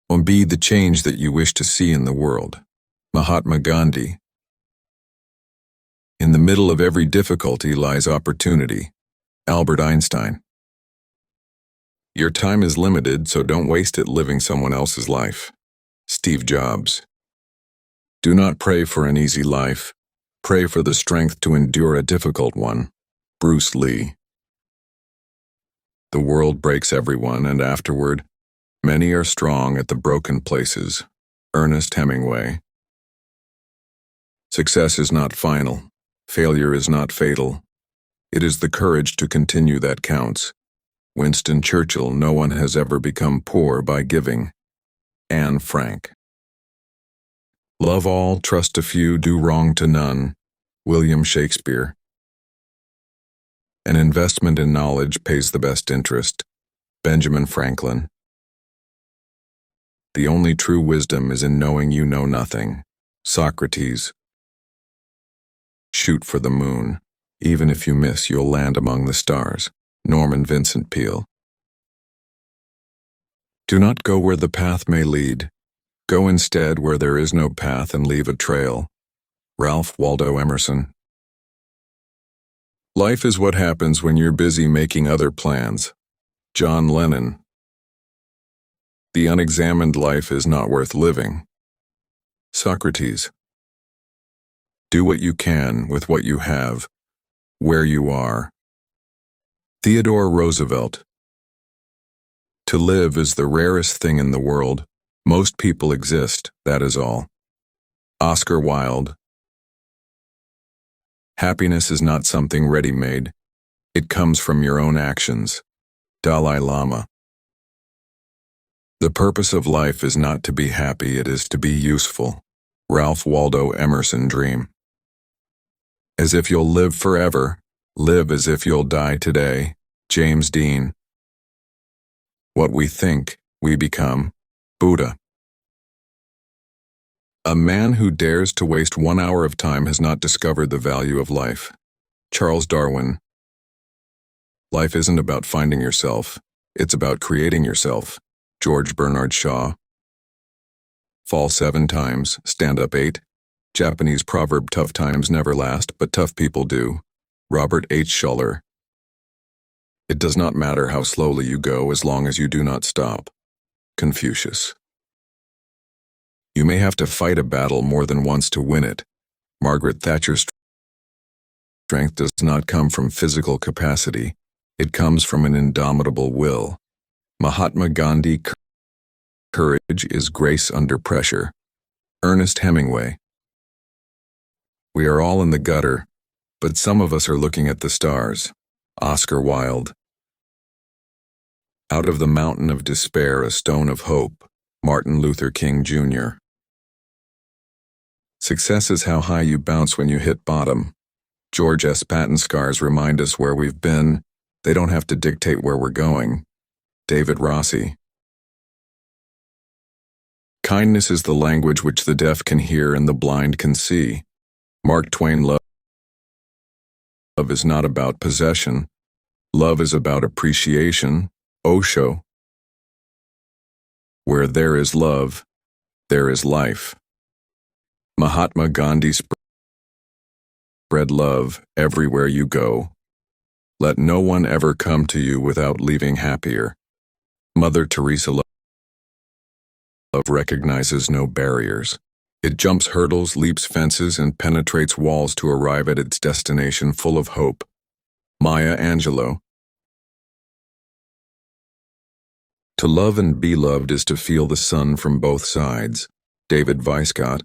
or be the change that you wish to see in the world. Mahatma Gandhi. In the middle of every difficulty lies opportunity. Albert Einstein. Your time is limited, so don't waste it living someone else's life. Steve Jobs. Do not pray for an easy life. Pray for the strength to endure a difficult one. Bruce Lee. The world breaks everyone, and afterward, many are strong at the broken places. Ernest Hemingway. Success is not final. Failure is not fatal. It is the courage to continue that counts. Winston Churchill. No one has ever become poor by giving. Anne Frank. Love all, trust a few, do wrong to none. William Shakespeare. An investment in knowledge pays the best interest. Benjamin Franklin. The only true wisdom is in knowing you know nothing. Socrates. Shoot for the moon. Even if you miss, you'll land among the stars. Norman Vincent Peale. Do not go where the path may lead. Go instead where there is no path and leave a trail. Ralph Waldo Emerson. Life is what happens when you're busy making other plans. John Lennon. The unexamined life is not worth living. Socrates. Do what you can with what you have, where you are. Theodore Roosevelt. To live is the rarest thing in the world. Most people exist, that is all. Oscar Wilde. Happiness is not something ready-made. It comes from your own actions. Dalai Lama. The purpose of life is not to be happy, it is to be useful. Ralph Waldo Emerson Dream. As if you'll live forever, live as if you'll die today. James Dean. What we think, we become. Buddha. A man who dares to waste 1 hour of time has not discovered the value of life. Charles Darwin. Life isn't about finding yourself, it's about creating yourself. George Bernard Shaw. Fall 7 times, stand up 8. Japanese proverb, tough times never last, but tough people do. Robert H. Schuller. It does not matter how slowly you go as long as you do not stop. Confucius. You may have to fight a battle more than once to win it. Margaret Thatcher. Strength does not come from physical capacity. It comes from an indomitable will. Mahatma Gandhi. Courage is grace under pressure. Ernest Hemingway. We are all in the gutter, but some of us are looking at the stars. Oscar Wilde. Out of the mountain of despair, a stone of hope. Martin Luther King Jr. Success is how high you bounce when you hit bottom. George S. Patton. Scars remind us where we've been. They don't have to dictate where we're going. David Rossi. Kindness is the language which the deaf can hear and the blind can see. Mark Twain. Love is not about possession. Love is about appreciation. Osho. Where there is love, there is life. Mahatma Gandhi. Spread love everywhere you go. Let no one ever come to you without leaving happier. Mother Teresa. Love recognizes no barriers. It jumps hurdles, leaps fences, and penetrates walls to arrive at its destination full of hope. Maya Angelou. To love and be loved is to feel the sun from both sides. David Weiscott.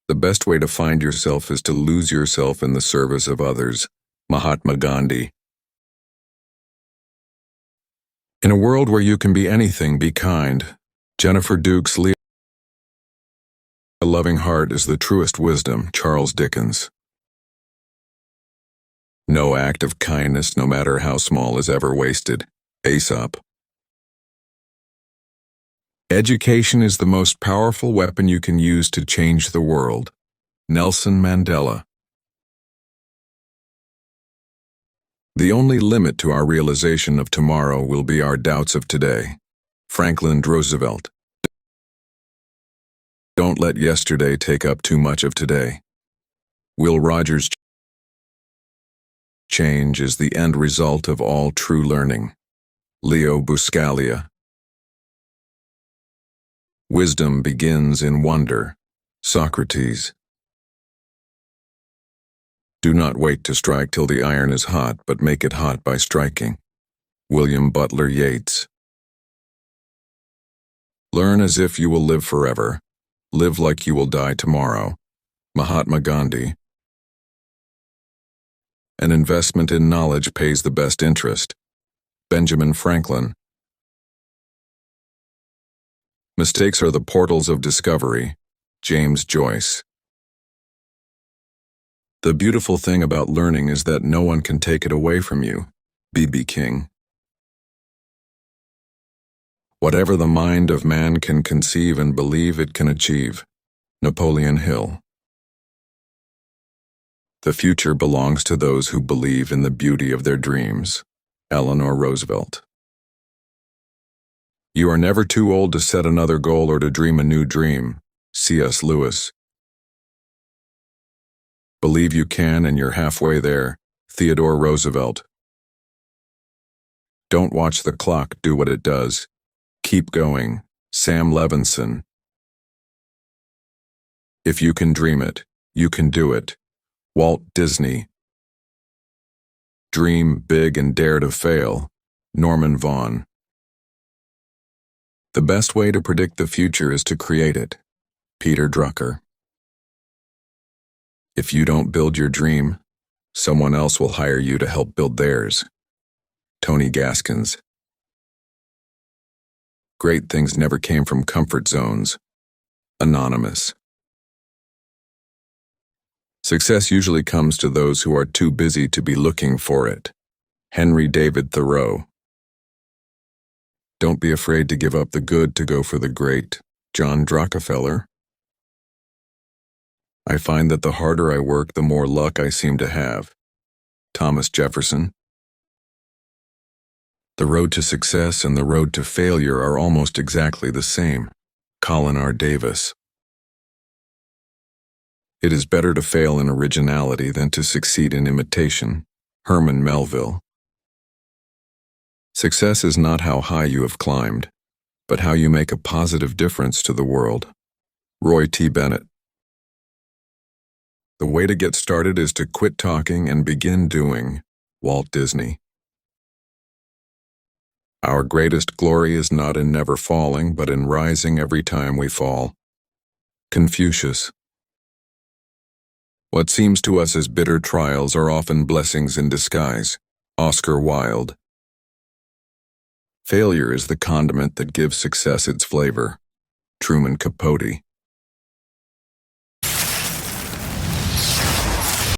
The best way to find yourself is to lose yourself in the service of others. Mahatma Gandhi. In a world where you can be anything, be kind. Jennifer Dukes Lee. A loving heart is the truest wisdom. Charles Dickens. No act of kindness, no matter how small, is ever wasted. Aesop. Education is the most powerful weapon you can use to change the world. Nelson Mandela. The only limit to our realization of tomorrow will be our doubts of today. Franklin Roosevelt. Don't let yesterday take up too much of today. Will Rogers. Change is the end result of all true learning. Leo Buscaglia. Wisdom begins in wonder. Socrates. Do not wait to strike till the iron is hot, but make it hot by striking. William Butler Yeats. Learn as if you will live forever. Live like you will die tomorrow. Mahatma Gandhi. An investment in knowledge pays the best interest. Benjamin Franklin. Mistakes are the portals of discovery. James Joyce. The beautiful thing about learning is that no one can take it away from you. B.B. King. Whatever the mind of man can conceive and believe it can achieve. Napoleon Hill. The future belongs to those who believe in the beauty of their dreams. Eleanor Roosevelt. You are never too old to set another goal or to dream a new dream. C.S. Lewis. Believe you can and you're halfway there. Theodore Roosevelt. Don't watch the clock do what it does. Keep going. Sam Levinson. If you can dream it, you can do it. Walt Disney. Dream big and dare to fail. Norman Vaughn. The best way to predict the future is to create it. Peter Drucker. If you don't build your dream, someone else will hire you to help build theirs. Tony Gaskins. Great things never came from comfort zones. Anonymous. Success usually comes to those who are too busy to be looking for it. Henry David Thoreau. Don't be afraid to give up the good to go for the great. John Rockefeller. I find that the harder I work, the more luck I seem to have. Thomas Jefferson. The road to success and the road to failure are almost exactly the same. Colin R. Davis. It is better to fail in originality than to succeed in imitation. Herman Melville. Success is not how high you have climbed, but how you make a positive difference to the world. Roy T. Bennett. The way to get started is to quit talking and begin doing. Walt Disney. Our greatest glory is not in never falling, but in rising every time we fall. Confucius. What seems to us as bitter trials are often blessings in disguise. Oscar Wilde. Failure is the condiment that gives success its flavor. Truman Capote.